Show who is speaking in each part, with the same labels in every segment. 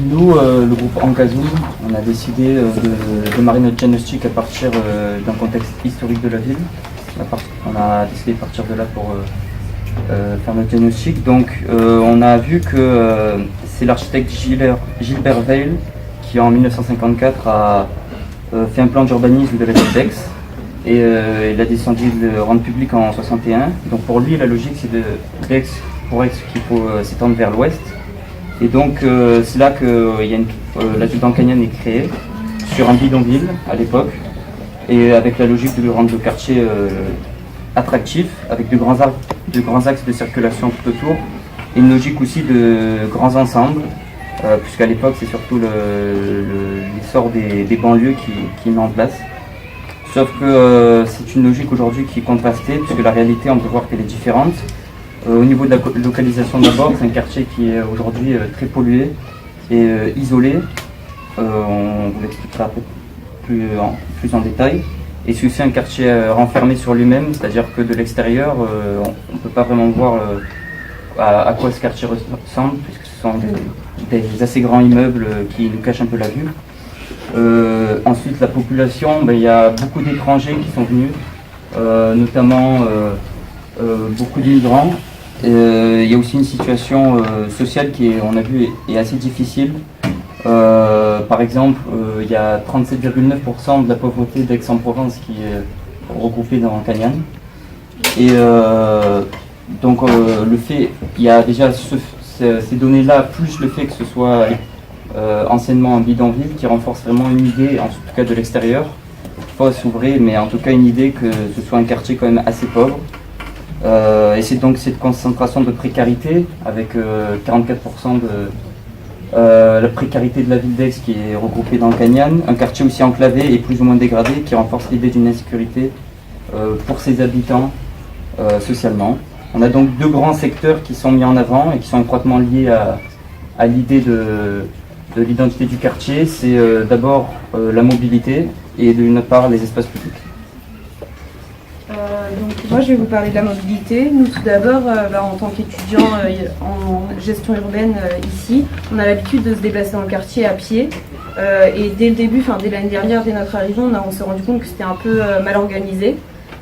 Speaker 1: nous, le groupe Ankazoom, on a décidé de démarrer notre diagnostic à partir d'un contexte historique de la ville. On a décidé de partir de là pour faire notre diagnostic. Donc on a vu que c'est l'architecte Gilbert Veil qui en 1954 a fait un plan d'urbanisme de la ville d'Aix. Et il a décidé de le rendre public en 61. Donc pour lui, la logique, c'est pour Aix qu'il faut s'étendre vers l'ouest. Et donc c'est là que l'adjudant Canyon est créé, sur un bidonville à l'époque, et avec la logique de lui rendre le quartier attractif, avec de grands axes de circulation tout autour, et une logique aussi de grands ensembles, puisqu'à l'époque c'est surtout l'essor des banlieues qui met en place. Sauf que c'est une logique aujourd'hui qui est contrastée, puisque la réalité, on peut voir qu'elle est différente. Au niveau de la localisation d'abord, c'est un quartier qui est aujourd'hui très pollué et isolé. On vous l'expliquera plus en détail. Et c'est aussi un quartier renfermé sur lui-même, c'est-à-dire que de l'extérieur, on ne peut pas vraiment voir à quoi ce quartier ressemble, puisque ce sont des assez grands immeubles qui nous cachent un peu la vue. Ensuite, la population, il y a beaucoup d'étrangers qui sont venus, notamment beaucoup d'immigrants. Il y a aussi une situation sociale qui, on a vu, est assez difficile. Par exemple, il y a 37,9% de la pauvreté d'Aix-en-Provence qui est regroupée dans Canyan. Et donc, il y a déjà ces données-là, plus le fait que ce soit anciennement un bidonville, qui renforce vraiment une idée, en tout cas de l'extérieur, fausse ou vraie, mais en tout cas une idée que ce soit un quartier quand même assez pauvre. Et c'est donc cette concentration de précarité, avec 44% de la précarité de la ville d'Aix qui est regroupée dans le Canyon, un quartier aussi enclavé et plus ou moins dégradé, qui renforce l'idée d'une insécurité pour ses habitants socialement. On a donc deux grands secteurs qui sont mis en avant et qui sont étroitement liés à l'idée de l'identité du quartier. C'est d'abord la mobilité et d'une autre part les espaces publics.
Speaker 2: Donc moi je vais vous parler de la mobilité. Nous tout d'abord, en tant qu'étudiants en gestion urbaine ici, on a l'habitude de se déplacer dans le quartier à pied. Et dès le début, dès l'année dernière, dès notre arrivée, on s'est rendu compte que c'était un peu mal organisé.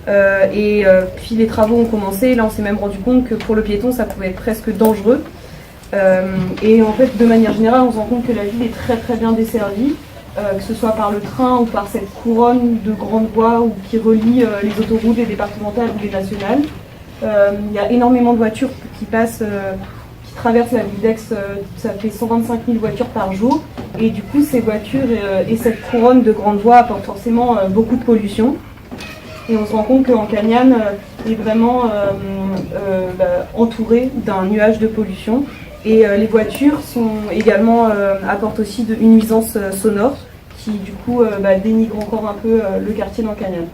Speaker 2: Puis les travaux ont commencé, là on s'est même rendu compte que pour le piéton ça pouvait être presque dangereux. Et en fait de manière générale on se rend compte que la ville est très très bien desservie, que ce soit par le train ou par cette couronne de grandes voies qui relie les autoroutes, les départementales ou les nationales. Il y a énormément de voitures qui passent, qui traversent la ville d'Aix, ça fait 125 000 voitures par jour, et du coup ces voitures et cette couronne de grandes voies apportent forcément beaucoup de pollution. Et on se rend compte qu'en Canyon est vraiment entouré d'un nuage de pollution. Et les voitures apportent aussi une nuisance sonore qui du coup dénigre encore un peu le quartier dans le Canyon.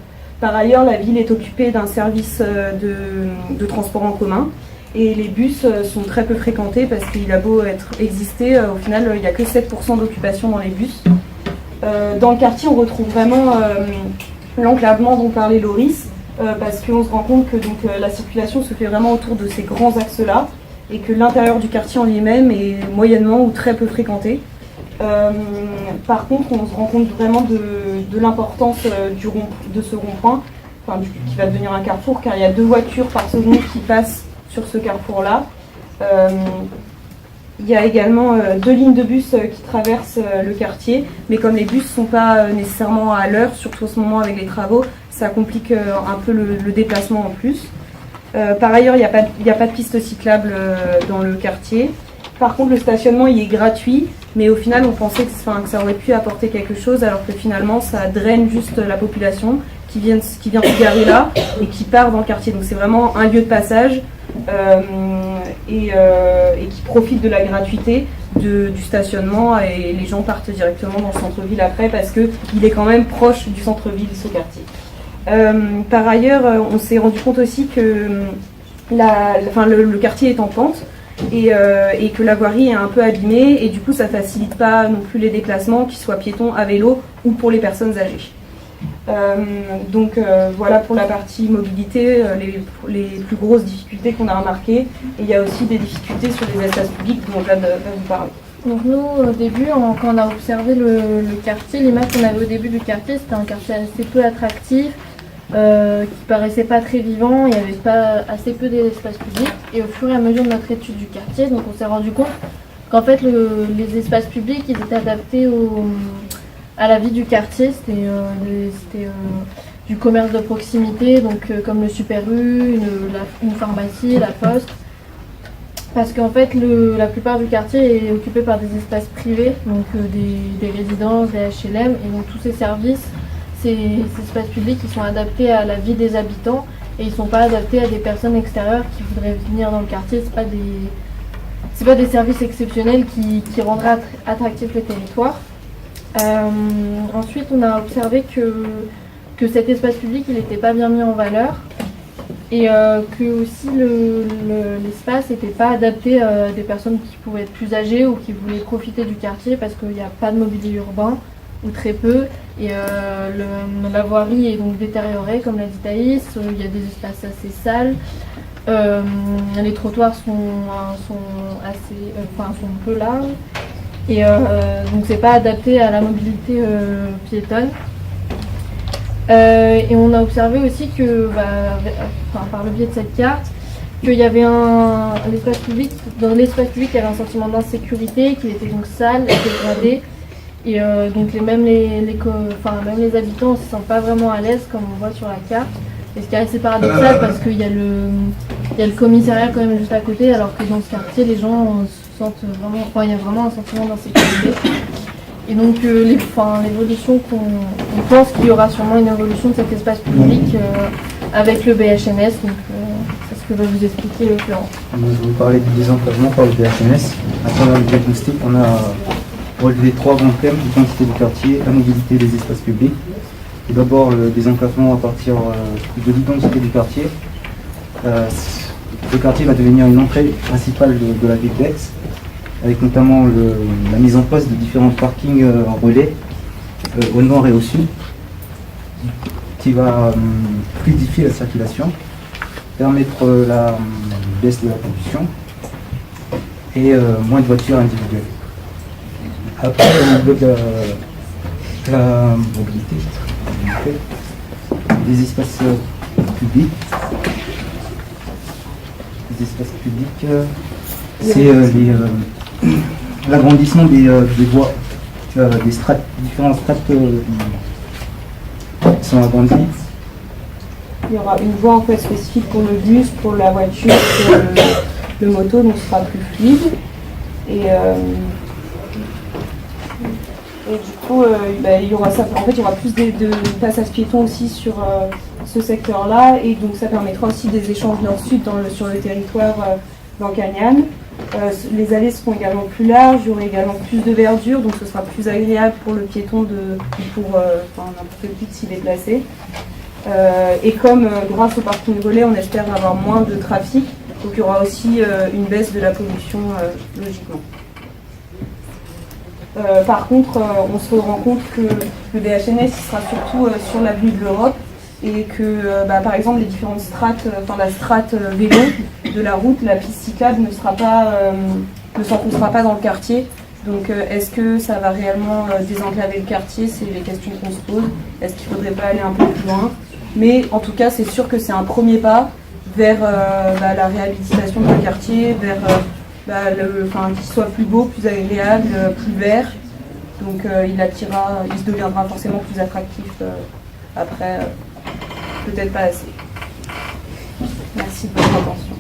Speaker 2: Par ailleurs, la ville est occupée d'un service de transport en commun et les bus sont très peu fréquentés parce qu'il a beau exister, au final il n'y a que 7% d'occupation dans les bus. Dans le quartier, on retrouve vraiment l'enclavement dont parlait Loris, parce qu'on se rend compte que la circulation se fait vraiment autour de ces grands axes-là et que l'intérieur du quartier en lui-même est moyennement ou très peu fréquenté. Par contre, on se rend compte vraiment de l'importance de ce rond-point, qui va devenir un carrefour, car il y a 2 voitures par seconde qui passent sur ce carrefour-là. Il y a également 2 lignes de bus qui traversent le quartier, mais comme les bus ne sont pas nécessairement à l'heure, surtout en ce moment avec les travaux, ça complique un peu le déplacement en plus. Par ailleurs, il n'y a pas de piste cyclable dans le quartier. Par contre, le stationnement il est gratuit, mais au final, on pensait que ça aurait pu apporter quelque chose, alors que finalement, ça draine juste la population qui vient se garer là et qui part dans le quartier. Donc c'est vraiment un lieu de passage et qui profite de la gratuité du stationnement, et les gens partent directement dans le centre-ville après parce qu'il est quand même proche du centre-ville, ce quartier. Par ailleurs, on s'est rendu compte aussi que le quartier est en pente et que la voirie est un peu abîmée, et du coup ça facilite pas non plus les déplacements, qu'ils soient piétons, à vélo ou pour les personnes âgées. Voilà pour la partie mobilité, les plus grosses difficultés qu'on a remarquées, et il y a aussi des difficultés sur les espaces publics dont Jade va vous parler.
Speaker 3: Donc nous, au début, quand on a observé le quartier, l'image qu'on avait au début du quartier, c'était un quartier assez peu attractif, qui paraissait pas très vivant, il n'y avait assez peu d'espaces publics. Et au fur et à mesure de notre étude du quartier, donc on s'est rendu compte qu'en fait les espaces publics, ils étaient adaptés à la vie du quartier. C'était du commerce de proximité, donc comme le Super U, une pharmacie, la poste. Parce qu'en fait, la plupart du quartier est occupé par des espaces privés, donc des résidences, des HLM, et donc tous ces services, ces espaces publics, ils sont adaptés à la vie des habitants et ils ne sont pas adaptés à des personnes extérieures qui voudraient venir dans le quartier. C'est pas des services exceptionnels qui rendraient attractif le territoire. Ensuite, on a observé que cet espace public, il n'était pas bien mis en valeur. Et que aussi l'espace n'était pas adapté à des personnes qui pouvaient être plus âgées ou qui voulaient profiter du quartier parce qu'il n'y a pas de mobilier urbain ou très peu. Et la voirie est donc détériorée, comme l'a dit Thaïs. Il y a des espaces assez sales. Les trottoirs sont un peu larges. Et donc c'est pas adapté à la mobilité piétonne. Et on a observé aussi que, par le biais de cette carte, qu'il y avait dans l'espace public, il y avait un sentiment d'insécurité, qu'il était donc sale, dégradé. Et donc même les habitants ne se sentent pas vraiment à l'aise, comme on voit sur la carte. Et ce qui est assez paradoxal parce qu'il y a le commissariat quand même juste à côté, alors que dans ce quartier, les gens se sentent vraiment, il y a vraiment un sentiment d'insécurité. Et donc l'évolution on pense qu'il y aura sûrement une évolution de cet espace public avec le BHNS, donc c'est ce que va vous expliquer Florent.
Speaker 4: Je vais vous parler du désenclavement par le BHNS. À travers le diagnostic, on a relevé 3 grands thèmes: l'identité du quartier, la mobilité des espaces publics. Et d'abord le désenclavement à partir de l'identité du quartier. Le quartier va devenir une entrée principale de la ville d'Aix, avec notamment la mise en place de différents parkings en relais au nord et au sud, qui va fluidifier la circulation, permettre la baisse de la pollution et moins de voitures individuelles. Après, au niveau de la mobilité, des espaces publics. Les espaces publics, c'est l'agrandissement des voies, des strates, différents strates qui sont agrandis.
Speaker 2: Il y aura une voie en fait spécifique pour le bus, pour la voiture, pour le moto, donc ce sera plus fluide. Et du coup, il y aura ça. En fait, il y aura plus de passages piétons aussi sur ce secteur-là, et donc ça permettra aussi des échanges nord-sud sur le territoire d'Ancagnan. Les allées seront également plus larges, il y aura également plus de verdure, donc ce sera plus agréable pour le piéton pour n'importe qui de s'y déplacer. Et comme grâce au parking relais, on espère avoir moins de trafic, donc il y aura aussi une baisse de la pollution logiquement. Par contre, on se rend compte que le BHNS sera surtout sur l'avenue de l'Europe, et que par exemple les différentes strates, la strate vélo de la route, la piste cyclable ne s'enfoncera pas dans le quartier. Donc est-ce que ça va réellement désenclaver le quartier? C'est les questions qu'on se pose. Est-ce qu'il ne faudrait pas aller un peu plus loin? Mais en tout cas, c'est sûr que c'est un premier pas vers la réhabilitation d'un quartier, vers qu'il soit plus beau, plus agréable, plus vert. Donc il se deviendra forcément plus attractif après, peut-être pas assez. Merci de votre attention.